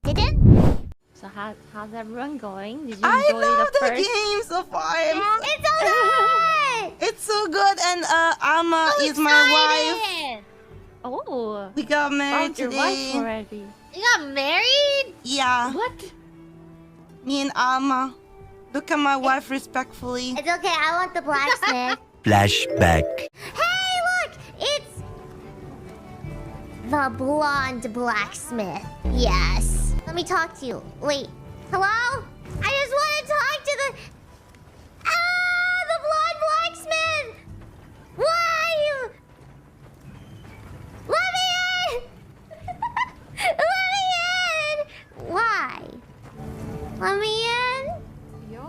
So how's everyone going? Did you I enjoy love the the first? game so far. It's so good! It's so good, and Alma is my wife. Oh, We got married found your wife today. already. You got married? Yeah, What? me and Alma. Look at my wife respectfully. It's okay, I want the blacksmith. Flashback. Hey, look! It's... the blonde blacksmith. Yes. Let me talk to you. Wait. Hello? I just want to talk to the... the blonde blacksmith! Why? Let me in! Let me in! Why? Let me in? Yo.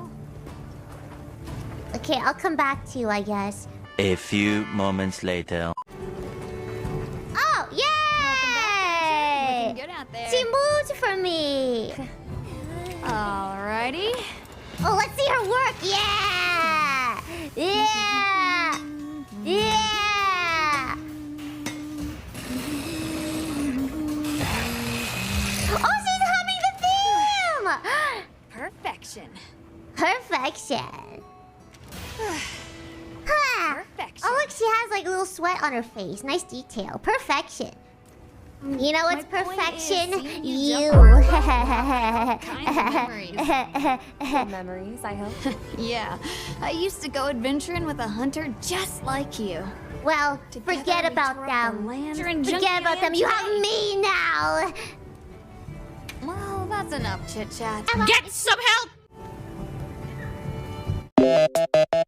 Okay, I'll come back to you, I guess. A few moments later. Oh, yay! Good out there. She moved for me. Alrighty. Oh, let's see her work. Yeah! Yeah! Yeah! Oh, she's humming the theme! Perfection. Perfection. Perfection. Oh, look, she has like a little sweat on her face. Nice detail. Perfection. You know what's My point is perfection? seeing You. you jump around. Kind of memories. Good memories, I hope. Yeah. I used to go adventuring with a hunter just like you. Well, Together forget we about tore up the them. land. Forget about them. You have me now. Well, that's enough chit-chat. Get some help!